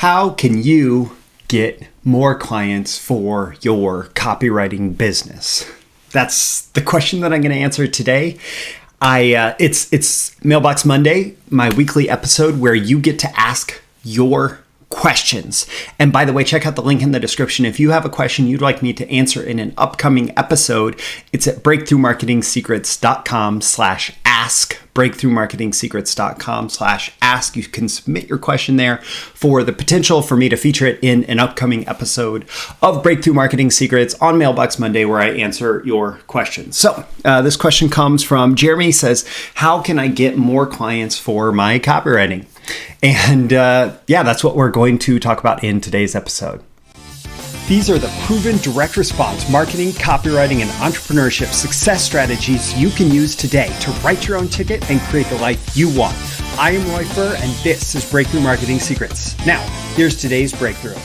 How can you get more clients for your copywriting business? That's the question that I'm going to answer today. It's Mailbox Monday, my weekly episode where you get to ask your questions. And by the way, check out the link in the description. If you have a question you'd like me to answer in an upcoming episode, it's at breakthroughmarketingsecrets.com/ask. breakthroughmarketingsecrets.com/ask. You can submit your question there for the potential for me to feature it in an upcoming episode of Breakthrough Marketing Secrets on Mailbox Monday, where I answer your questions. So this question comes from Jeremy. Says, how can I get more clients for my copywriting? And that's what we're going to talk about in today's episode. These are the proven direct response marketing, copywriting, and entrepreneurship success strategies you can use today to write your own ticket and create the life you want. I am Furr, and this is Breakthrough Marketing Secrets. Now, here's today's breakthrough.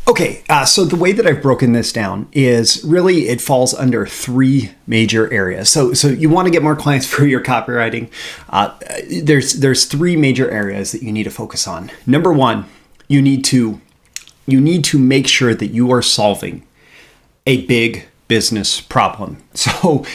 Okay, so the way that I've broken this down is really it falls under three major areas. So you want to get more clients for your copywriting. There's three major areas that you need to focus on. Number one, you need to make sure that you are solving a big business problem. So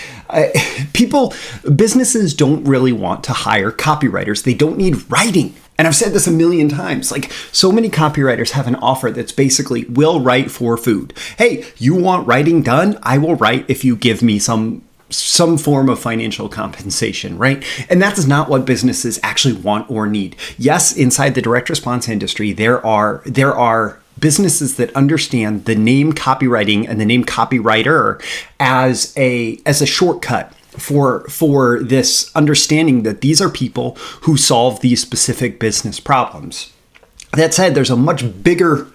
businesses don't really want to hire copywriters. They don't need writing. And I've said this a million times, like so many copywriters have an offer that's basically, will write for food. Hey, you want writing done? I will write if you give me some form of financial compensation, right? And that's not what businesses actually want or need. Yes, inside the direct response industry, there are businesses that understand the name copywriting and the name copywriter as a shortcut for this understanding that these are people who solve these specific business problems. That said, there's a much bigger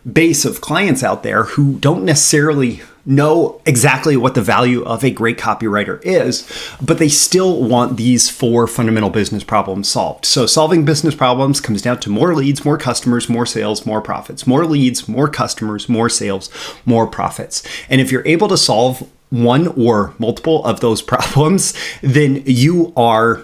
base of clients out there who don't necessarily know exactly what the value of a great copywriter is, but they still want these four fundamental business problems solved. So solving business problems comes down to more leads, more customers, more sales, more profits. More leads, more customers, more sales, more profits. And if you're able to solve one or multiple of those problems, then you are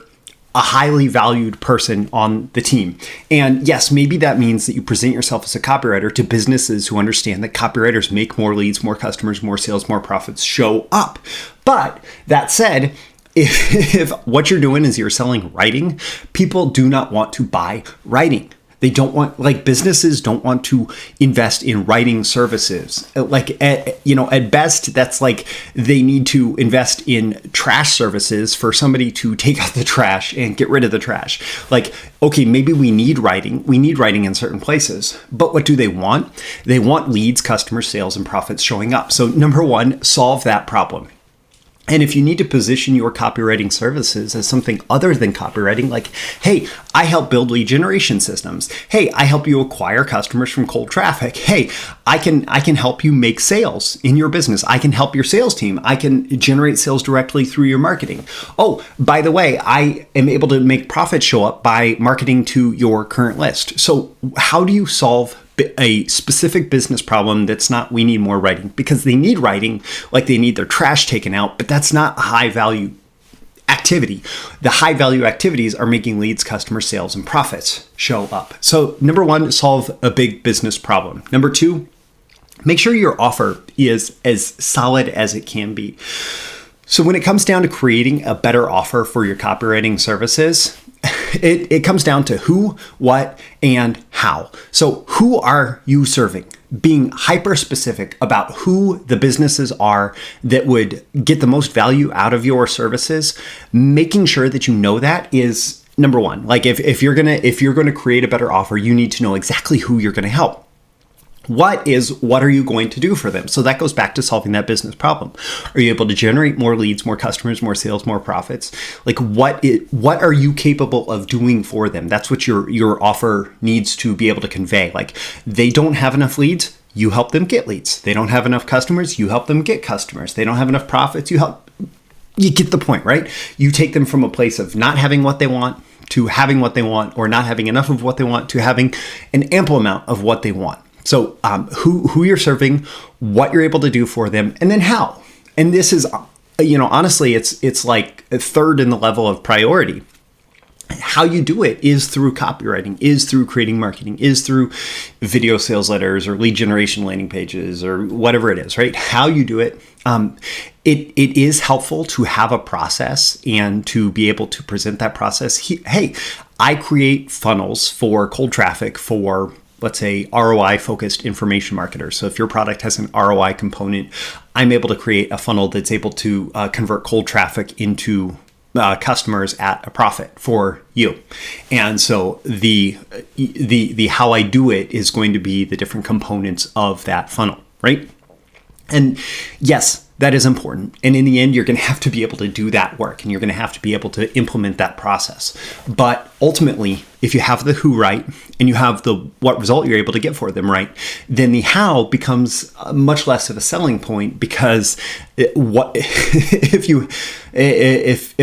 a highly valued person on the team. And yes, maybe that means that you present yourself as a copywriter to businesses who understand that copywriters make more leads, more customers, more sales, more profits show up. But that said, if what you're doing is you're selling writing, people do not want to buy writing. They don't want, businesses don't want to invest in writing services. At best, that's like they need to invest in trash services for somebody to take out the trash and get rid of the trash. Okay, maybe we need writing. We need writing in certain places. But what do they want? They want leads, customers, sales, and profits showing up. So number one, solve that problem. And if you need to position your copywriting services as something other than copywriting, like, hey, I help build lead generation systems. Hey, I help you acquire customers from cold traffic. Hey, I can help you make sales in your business. I can help your sales team. I can generate sales directly through your marketing. Oh, by the way, I am able to make profits show up by marketing to your current list. So how do you solve a specific business problem that's not, we need more writing? Because they need writing, like they need their trash taken out, but that's not a high value activity. The high value activities are making leads, customer sales, and profits show up. So number one, solve a big business problem. Number two, make sure your offer is as solid as it can be. So when it comes down to creating a better offer for your copywriting services, it comes down to who, what, and how. So who are you serving? Being hyper specific about who the businesses are that would get the most value out of your services, making sure that you know that is number one. Like if you're gonna create a better offer, you need to know exactly who you're gonna help. What are you going to do for them? So that goes back to solving that business problem. Are you able to generate more leads, more customers, more sales, more profits? What are you capable of doing for them? That's what your offer needs to be able to convey. Like, they don't have enough leads, you help them get leads. They don't have enough customers, you help them get customers. They don't have enough profits, you get the point, right? You take them from a place of not having what they want to having what they want, or not having enough of what they want to having an ample amount of what they want. So who you're serving, what you're able to do for them, and then how. And this is, honestly, it's like a third in the level of priority. How you do it is through copywriting, is through creating marketing, is through video sales letters or lead generation landing pages or whatever it is, right? How you do it. It is helpful to have a process and to be able to present that process. Hey, I create funnels for cold traffic for, let's say, ROI focused information marketers. So if your product has an ROI component, I'm able to create a funnel that's able to convert cold traffic into customers at a profit for you. And so the how I do it is going to be the different components of that funnel, right? And yes, that is important. And in the end, you're going to have to be able to do that work, and you're going to have to be able to implement that process. But ultimately, if you have the who right and you have the what result you're able to get for them right, then the how becomes much less of a selling point, because if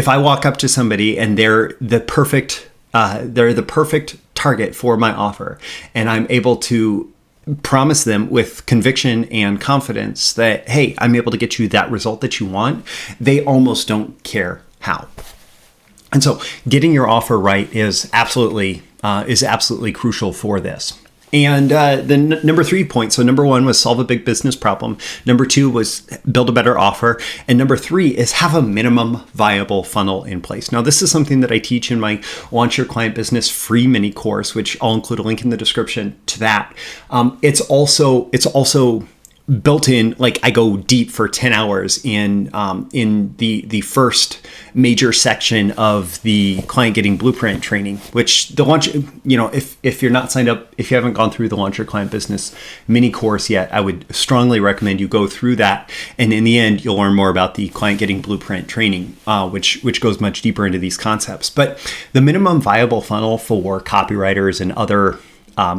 I walk up to somebody and they're the perfect target for my offer, and I'm able to promise them with conviction and confidence that, hey, I'm able to get you that result that you want, they almost don't care how. And so getting your offer right is absolutely crucial for this. And the number 3 point, so number 1 was solve a big business problem. Number 2 was build a better offer. And number 3 is have a minimum viable funnel in place. Now, this is something that I teach in my Launch Your Client Business free mini course, which I'll include a link in the description to that. It's also built in, like I go deep for 10 hours in the first major section of the client getting blueprint training, which the launch, if you're not signed up, if you haven't gone through the Launch Your Client Business mini course yet, I would strongly recommend you go through that. And in the end, you'll learn more about the client getting blueprint training, which goes much deeper into these concepts. But the minimum viable funnel for copywriters and other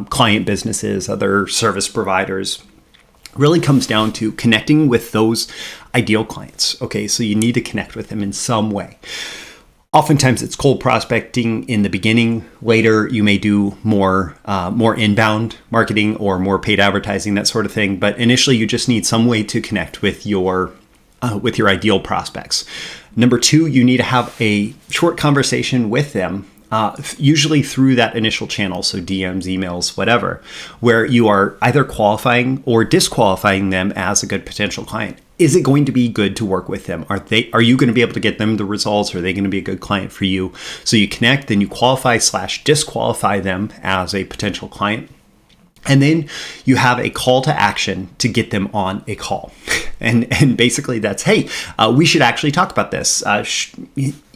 client businesses, other service providers, really comes down to connecting with those ideal clients. Okay, so you need to connect with them in some way. Oftentimes it's cold prospecting in the beginning. Later, you may do more inbound marketing or more paid advertising, that sort of thing. But initially, you just need some way to connect with your ideal prospects. Number 2, you need to have a short conversation with them, usually through that initial channel, so DMs, emails, whatever, where you are either qualifying or disqualifying them as a good potential client. Is it going to be good to work with them? Are you going to be able to get them the results? Are they going to be a good client for you? So you connect, then you qualify/disqualify them as a potential client. And then you have a call to action to get them on a call. And basically that's, hey, we should actually talk about this.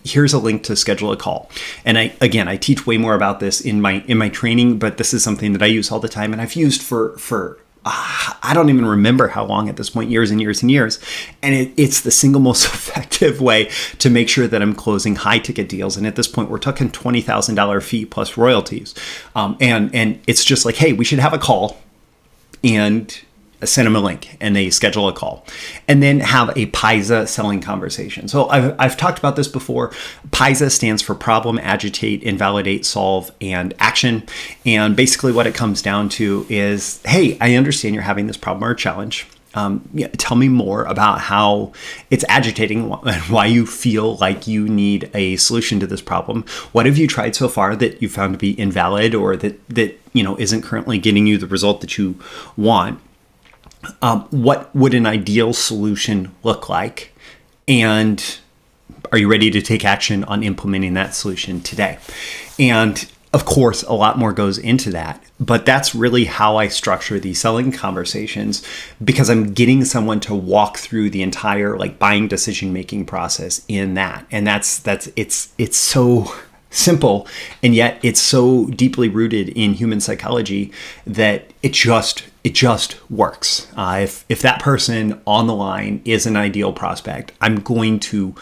Here's a link to schedule a call. And I teach way more about this in my training, but this is something that I use all the time, and I've used for I don't even remember how long at this point, years and years and years. And it's the single most effective way to make sure that I'm closing high ticket deals. And at this point, we're talking $20,000 fee plus royalties. And it's just like, hey, we should have a call, and send them a link, and they schedule a call, and then have a PISA selling conversation. So I've talked about this before. PISA stands for problem, agitate, invalidate, solve, and action. And basically what it comes down to is, hey, I understand you're having this problem or challenge. Tell me more about how it's agitating and why you feel like you need a solution to this problem. What have you tried so far that you found to be invalid, or that isn't currently getting you the result that you want? What would an ideal solution look like? And are you ready to take action on implementing that solution today? And of course, a lot more goes into that, but that's really how I structure these selling conversations, because I'm getting someone to walk through the entire buying decision-making process in that. And it's so simple, and yet it's so deeply rooted in human psychology that it just works. If that person on the line is an ideal prospect, I'm gonna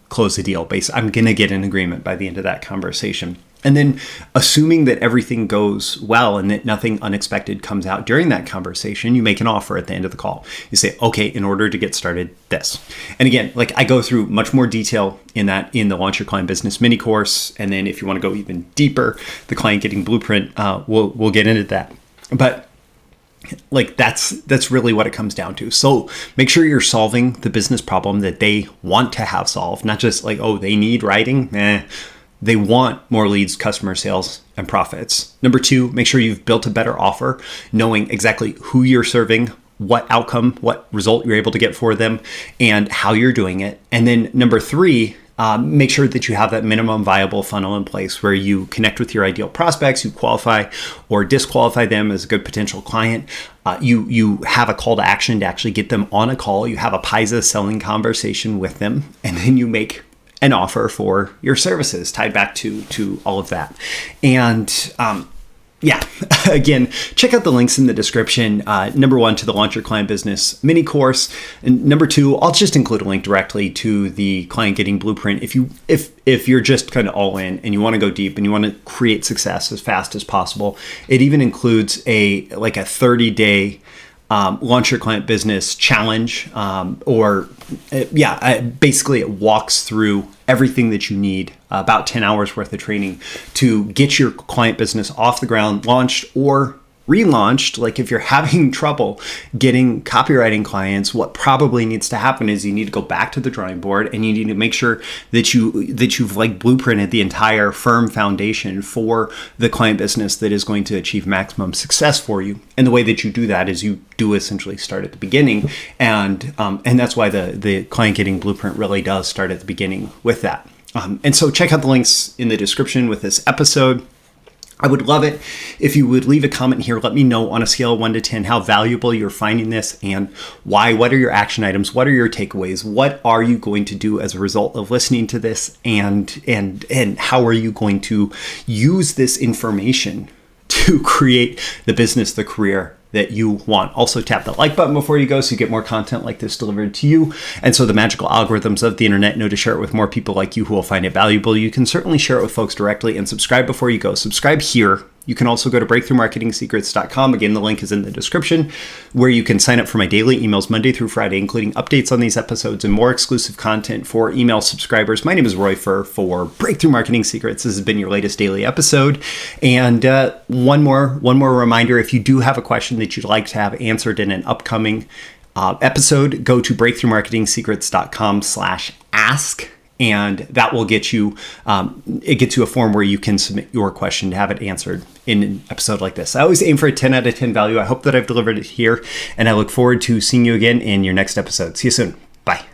close the deal. I'm gonna get an agreement by the end of that conversation. And then, assuming that everything goes well and that nothing unexpected comes out during that conversation, you make an offer at the end of the call. You say, okay, in order to get started, this. And again, I go through much more detail in the Launch Your Client Business mini course. And then if you want to go even deeper, the client getting blueprint, we'll get into that. But Like that's really what it comes down to. So make sure you're solving the business problem that they want to have solved, not just like, oh, they need writing. They want more leads, customer sales, and profits. Number 2, make sure you've built a better offer, knowing exactly who you're serving, what outcome, what result you're able to get for them, and how you're doing it. And then number 3, make sure that you have that minimum viable funnel in place where you connect with your ideal prospects, you qualify or disqualify them as a good potential client. You have a call to action to actually get them on a call. You have a PISA selling conversation with them, and then you make an offer for your services tied back to all of that. And again, check out the links in the description. Number 1, to the Launch Your Client Business mini course. And number 2, I'll just include a link directly to the Client Getting Blueprint. If you're just kind of all in and you want to go deep and you want to create success as fast as possible, it even includes a 30-day Launch Your Client Business challenge, basically it walks through everything that you need, about 10 hours worth of training to get your client business off the ground, launched or relaunched. Like if you're having trouble getting copywriting clients, what probably needs to happen is you need to go back to the drawing board and you need to make sure that you've like blueprinted the entire firm foundation for the client business that is going to achieve maximum success for you. And the way that you do that is you do essentially start at the beginning, and that's why the Client Getting Blueprint really does start at the beginning with that. And so check out the links in the description with this episode. I would love it if you would leave a comment here. Let me know on a scale of 1 to 10 how valuable you're finding this and why. What are your action items? What are your takeaways? What are you going to do as a result of listening to this? And how are you going to use this information to create the business, the career that you want? Also tap that like button before you go so you get more content like this delivered to you. And so the magical algorithms of the internet know to share it with more people like you who will find it valuable. You can certainly share it with folks directly, and subscribe before you go. Subscribe here. You can also go to breakthroughmarketingsecrets.com. Again, the link is in the description, where you can sign up for my daily emails Monday through Friday, including updates on these episodes and more exclusive content for email subscribers. My name is Roy Furr for Breakthrough Marketing Secrets. This has been your latest daily episode. And one more reminder, if you do have a question that you'd like to have answered in an upcoming episode, go to breakthroughmarketingsekrets.com/ask. And that will get you, it gets you a form where you can submit your question to have it answered in an episode like this. I always aim for a 10 out of 10 value. I hope that I've delivered it here, and I look forward to seeing you again in your next episode. See you soon. Bye.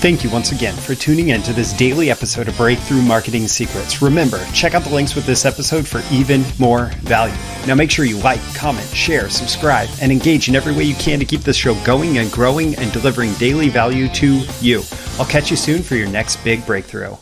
Thank you once again for tuning in to this daily episode of Breakthrough Marketing Secrets. Remember, check out the links with this episode for even more value. Now make sure you like, comment, share, subscribe, and engage in every way you can to keep this show going and growing and delivering daily value to you. I'll catch you soon for your next big breakthrough.